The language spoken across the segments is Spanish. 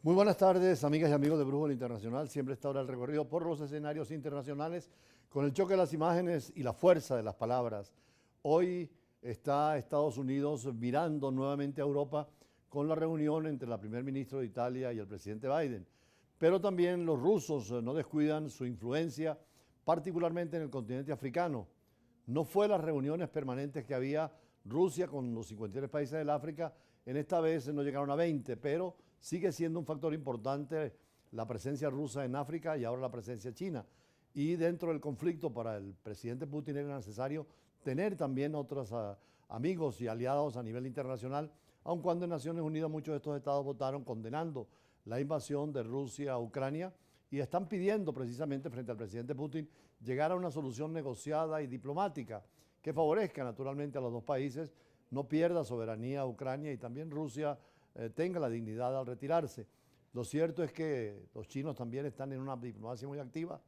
Muy buenas tardes, amigas y amigos de Brújula Internacional. Siempre está ahora el recorrido por los escenarios internacionales con el choque de las imágenes y la fuerza de las palabras. Hoy está Estados Unidos mirando nuevamente a Europa con la reunión entre la primer ministro de Italia y el presidente Biden. Pero también los rusos no descuidan su influencia, particularmente en el continente africano. No fue las reuniones permanentes que había Rusia con los 53 países del África, en esta vez no llegaron a 20, pero sigue siendo un factor importante la presencia rusa en África y ahora la presencia china. Y dentro del conflicto para el presidente Putin era necesario tener también otros amigos y aliados a nivel internacional, aun cuando en Naciones Unidas muchos de estos estados votaron condenando la invasión de Rusia a Ucrania y están pidiendo precisamente frente al presidente Putin llegar a una solución negociada y diplomática que favorezca naturalmente a los dos países, no pierda soberanía a Ucrania y también Rusia tenga la dignidad al retirarse. Lo cierto es que los chinos también están en una diplomacia muy activa,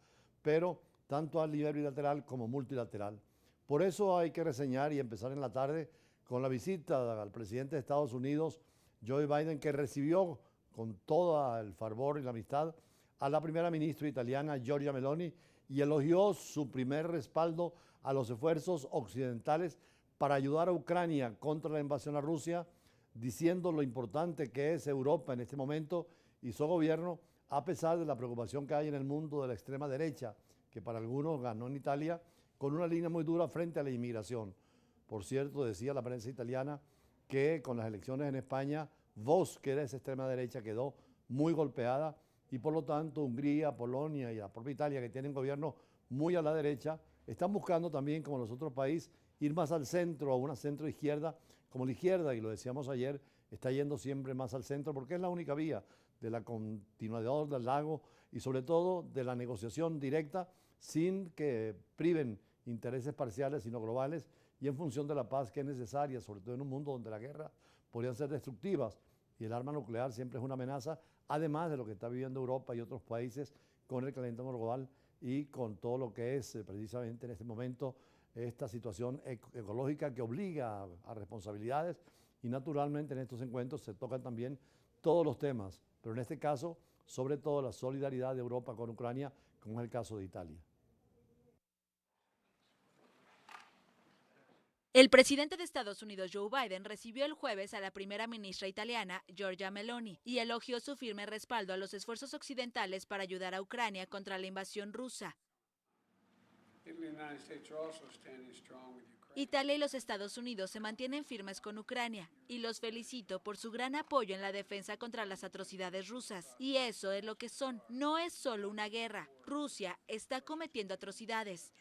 pero tanto a nivel bilateral como multilateral. Por eso hay que reseñar y empezar en la tarde con la visita al presidente de Estados Unidos, Joe Biden, que recibió con todo el fervor y la amistad a la primera ministra italiana Giorgia Meloni y elogió su primer respaldo a los esfuerzos occidentales para ayudar a Ucrania contra la invasión a Rusia, diciendo lo importante que es Europa en este momento y su gobierno, a pesar de la preocupación que hay en el mundo de la extrema derecha, que para algunos ganó en Italia, con una línea muy dura frente a la inmigración. Por cierto, decía la prensa italiana que con las elecciones en España, Vox, que era esa extrema derecha, quedó muy golpeada y por lo tanto Hungría, Polonia y la propia Italia, que tienen gobierno muy a la derecha, están buscando también, como los otros países, ir más al centro, a una centro izquierda, como la izquierda, y lo decíamos ayer, está yendo siempre más al centro porque es la única vía de la continuidad del lago y sobre todo de la negociación directa sin que priven intereses parciales sino globales y en función de la paz que es necesaria, sobre todo en un mundo donde la guerra podrían ser destructivas y el arma nuclear siempre es una amenaza, además de lo que está viviendo Europa y otros países con el calentamiento global y con todo lo que es precisamente en este momento esta situación ecológica que obliga a responsabilidades y naturalmente en estos encuentros se tocan también todos los temas, pero en este caso sobre todo la solidaridad de Europa con Ucrania, como es el caso de Italia. El presidente de Estados Unidos, Joe Biden, recibió el jueves a la primera ministra italiana, Giorgia Meloni, y elogió su firme respaldo a los esfuerzos occidentales para ayudar a Ucrania contra la invasión rusa. Italia y los Estados Unidos se mantienen firmes con Ucrania y los felicito por su gran apoyo en la defensa contra las atrocidades rusas. Y eso es lo que son, no es solo una guerra. Rusia está cometiendo atrocidades.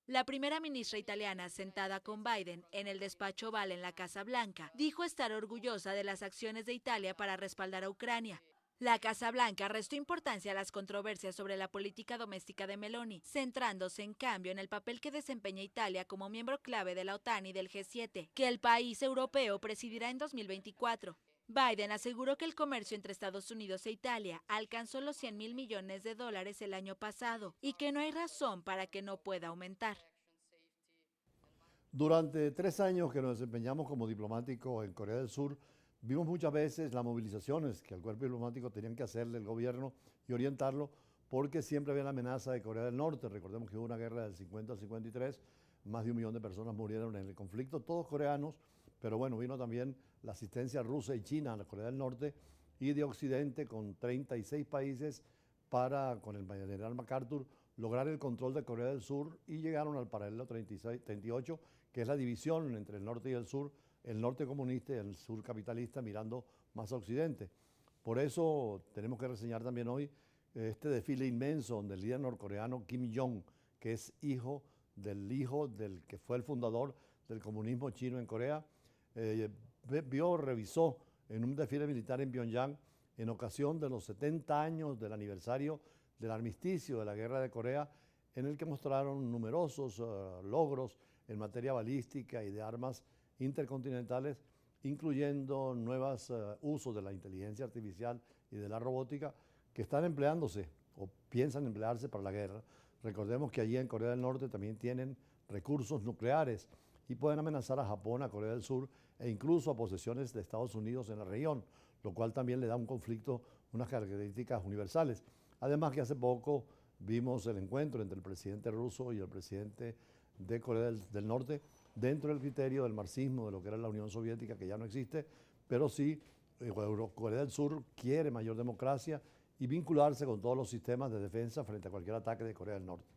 La primera ministra italiana, sentada con Biden en el despacho Oval en la Casa Blanca, dijo estar orgullosa de las acciones de Italia para respaldar a Ucrania. La Casa Blanca restó importancia a las controversias sobre la política doméstica de Meloni, centrándose en cambio en el papel que desempeña Italia como miembro clave de la OTAN y del G7, que el país europeo presidirá en 2024. Biden aseguró que el comercio entre Estados Unidos e Italia alcanzó los 100.000 millones de dólares el año pasado y que no hay razón para que no pueda aumentar. Durante 3 años que nos desempeñamos como diplomáticos en Corea del Sur, vimos muchas veces las movilizaciones que el cuerpo diplomático tenían que hacerle el gobierno y orientarlo porque siempre había la amenaza de Corea del Norte. Recordemos que hubo una guerra del 50 al 53, más de 1 millón de personas murieron en el conflicto, todos coreanos, pero bueno, vino también la asistencia rusa y china a la Corea del Norte y de Occidente con 36 países para, con el general MacArthur, lograr el control de Corea del Sur y llegaron al paralelo 36, 38, que es la división entre el norte y el norte comunista y el sur capitalista mirando más a Occidente. Por eso tenemos que reseñar también hoy este desfile inmenso donde el líder norcoreano Kim Jong, que es hijo del que fue el fundador del comunismo chino en Corea, revisó en un desfile militar en Pyongyang en ocasión de los 70 años del aniversario del armisticio de la Guerra de Corea, en el que mostraron numerosos logros en materia balística y de armas intercontinentales, incluyendo nuevos usos de la inteligencia artificial y de la robótica que están empleándose o piensan emplearse para la guerra. Recordemos que allí en Corea del Norte también tienen recursos nucleares y pueden amenazar a Japón, a Corea del Sur e incluso a posesiones de Estados Unidos en la región, lo cual también le da un conflicto, unas características universales. Además que hace poco vimos el encuentro entre el presidente ruso y el presidente de Corea del Norte dentro del criterio del marxismo, de lo que era la Unión Soviética, que ya no existe, pero sí Corea del Sur quiere mayor democracia y vincularse con todos los sistemas de defensa frente a cualquier ataque de Corea del Norte.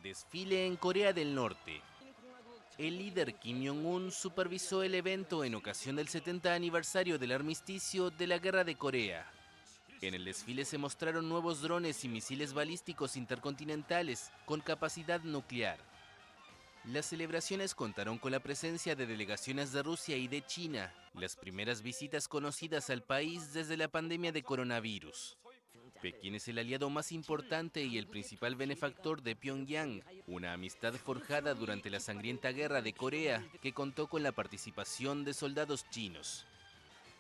Desfile en Corea del Norte. El líder Kim Jong-un supervisó el evento en ocasión del 70 aniversario del armisticio de la Guerra de Corea. En el desfile se mostraron nuevos drones y misiles balísticos intercontinentales con capacidad nuclear. Las celebraciones contaron con la presencia de delegaciones de Rusia y de China, las primeras visitas conocidas al país desde la pandemia de coronavirus. Pekín es el aliado más importante y el principal benefactor de Pyongyang, una amistad forjada durante la sangrienta guerra de Corea que contó con la participación de soldados chinos.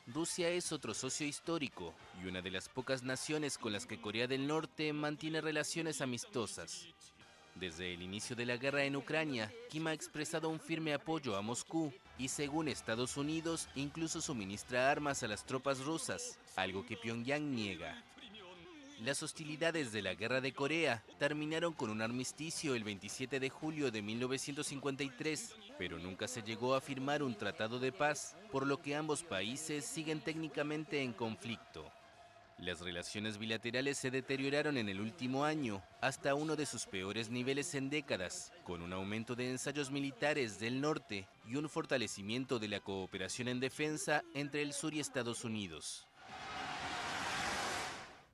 Rusia es otro socio histórico y una de las pocas naciones con las que Corea del Norte mantiene relaciones amistosas. Desde el inicio de la guerra en Ucrania, Kim ha expresado un firme apoyo a Moscú y, según Estados Unidos, incluso suministra armas a las tropas rusas, algo que Pyongyang niega. Las hostilidades de la Guerra de Corea terminaron con un armisticio el 27 de julio de 1953, pero nunca se llegó a firmar un tratado de paz, por lo que ambos países siguen técnicamente en conflicto. Las relaciones bilaterales se deterioraron en el último año, hasta uno de sus peores niveles en décadas, con un aumento de ensayos militares del norte y un fortalecimiento de la cooperación en defensa entre el sur y Estados Unidos.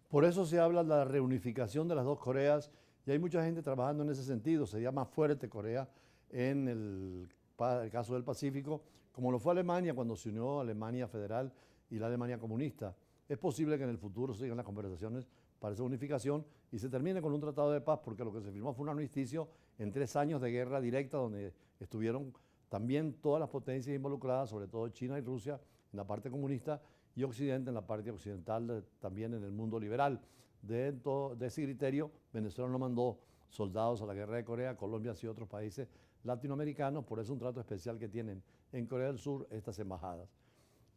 Por eso se habla de la reunificación de las dos Coreas y hay mucha gente trabajando en ese sentido. Sería más fuerte Corea en el caso del Pacífico, como lo fue Alemania cuando se unió Alemania Federal y la Alemania comunista. Es posible que en el futuro sigan las conversaciones para esa unificación y se termine con un tratado de paz, porque lo que se firmó fue un armisticio en 3 años de guerra directa donde estuvieron también todas las potencias involucradas, sobre todo China y Rusia en la parte comunista y Occidente en la parte occidental, también en el mundo liberal. De ese criterio, Venezuela no mandó soldados a la guerra de Corea, Colombia y otros países latinoamericanos, por eso un trato especial que tienen en Corea del Sur estas embajadas.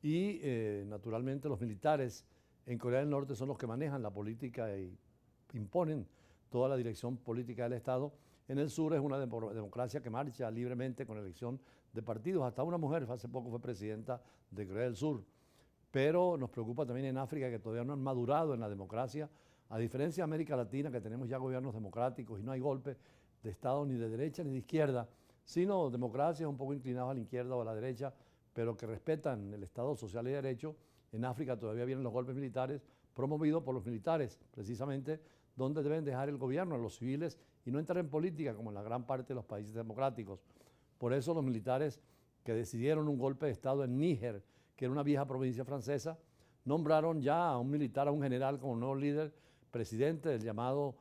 Y naturalmente los militares en Corea del Norte son los que manejan la política y imponen toda la dirección política del Estado. En el sur es una democracia que marcha libremente con elección de partidos. Hasta una mujer hace poco fue presidenta de Corea del Sur. Pero nos preocupa también en África, que todavía no han madurado en la democracia, a diferencia de América Latina, que tenemos ya gobiernos democráticos y no hay golpes de Estado ni de derecha ni de izquierda, sino democracias un poco inclinadas a la izquierda o a la derecha, pero que respetan el Estado social y de derecho. En África todavía vienen los golpes militares promovidos por los militares, precisamente donde deben dejar el gobierno a los civiles y no entrar en política como en la gran parte de los países democráticos. Por eso los militares que decidieron un golpe de Estado en Níger, que era una vieja provincia francesa, nombraron ya a un militar, a un general como nuevo líder, presidente del llamado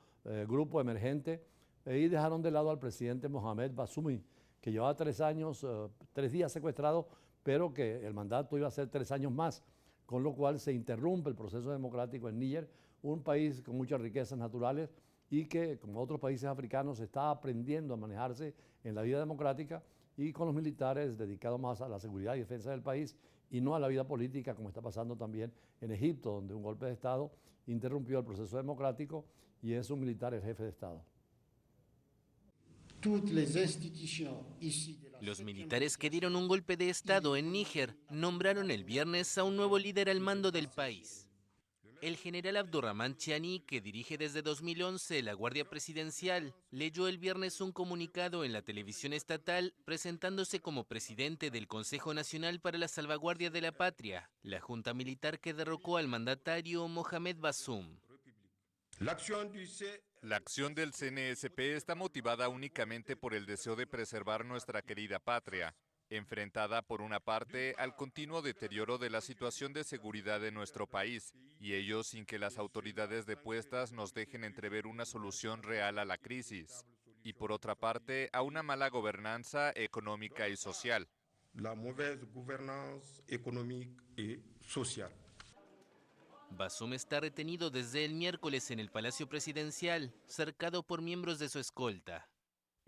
Grupo Emergente, y dejaron de lado al presidente Mohamed Bazoum, que llevaba 3 años, 3 días secuestrado, pero que el mandato iba a ser 3 años más, con lo cual se interrumpe el proceso democrático en Níger, un país con muchas riquezas naturales y que, como otros países africanos, está aprendiendo a manejarse en la vida democrática y con los militares dedicados más a la seguridad y defensa del país y no a la vida política, como está pasando también en Egipto, donde un golpe de Estado interrumpió el proceso democrático y es un militar el jefe de Estado. Los militares que dieron un golpe de Estado en Níger nombraron el viernes a un nuevo líder al mando del país. El general Abdurrahman Chiani, que dirige desde 2011 la Guardia Presidencial, leyó el viernes un comunicado en la televisión estatal presentándose como presidente del Consejo Nacional para la Salvaguardia de la Patria, la junta militar que derrocó al mandatario Mohamed Bazoum. La acción del CNSP está motivada únicamente por el deseo de preservar nuestra querida patria, enfrentada por una parte al continuo deterioro de la situación de seguridad de nuestro país, y ello sin que las autoridades depuestas nos dejen entrever una solución real a la crisis, y por otra parte a una mala gobernanza económica y social. La mauvaise gouvernance économique et sociale. Bazoum está retenido desde el miércoles en el Palacio Presidencial, cercado por miembros de su escolta.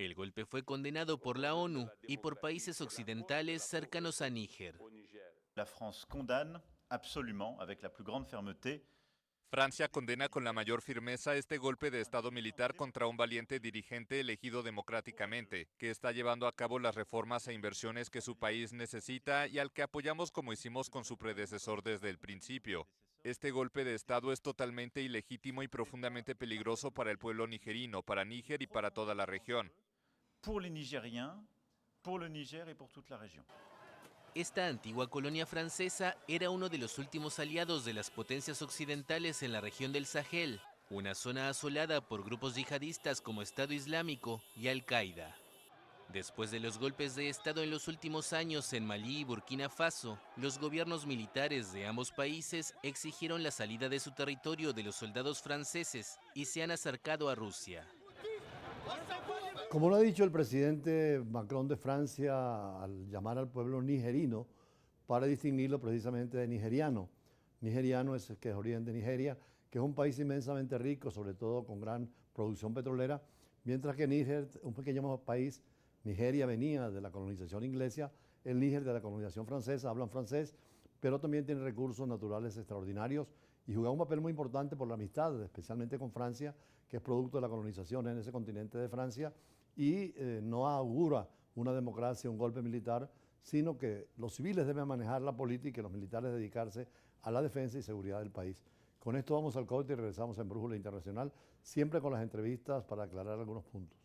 El golpe fue condenado por la ONU y por países occidentales cercanos a Níger. La France condamne absolument, avec la plus grande fermeté, Francia condena con la mayor firmeza este golpe de Estado militar contra un valiente dirigente elegido democráticamente, que está llevando a cabo las reformas e inversiones que su país necesita y al que apoyamos como hicimos con su predecesor desde el principio. Este golpe de Estado es totalmente ilegítimo y profundamente peligroso para el pueblo nigerino, para Níger y para toda la región. pour les Nigériens, pour le Niger et pour toute la région. Esta antigua colonia francesa era uno de los últimos aliados de las potencias occidentales en la región del Sahel, una zona asolada por grupos yihadistas como Estado Islámico y Al-Qaeda. Después de los golpes de Estado en los últimos años en Malí y Burkina Faso, los gobiernos militares de ambos países exigieron la salida de su territorio de los soldados franceses y se han acercado a Rusia. Como lo ha dicho el presidente Macron de Francia al llamar al pueblo nigerino para distinguirlo precisamente de nigeriano. Nigeriano es que es origen de Nigeria, que es un país inmensamente rico, sobre todo con gran producción petrolera, mientras que Níger, un pequeño país, Nigeria venía de la colonización inglesa, el Níger de la colonización francesa, hablan francés, pero también tiene recursos naturales extraordinarios y juega un papel muy importante por la amistad, especialmente con Francia, que es producto de la colonización en ese continente de Francia, y no augura una democracia, un golpe militar, sino que los civiles deben manejar la política y los militares dedicarse a la defensa y seguridad del país. Con esto vamos al corte y regresamos en Brújula Internacional, siempre con las entrevistas para aclarar algunos puntos.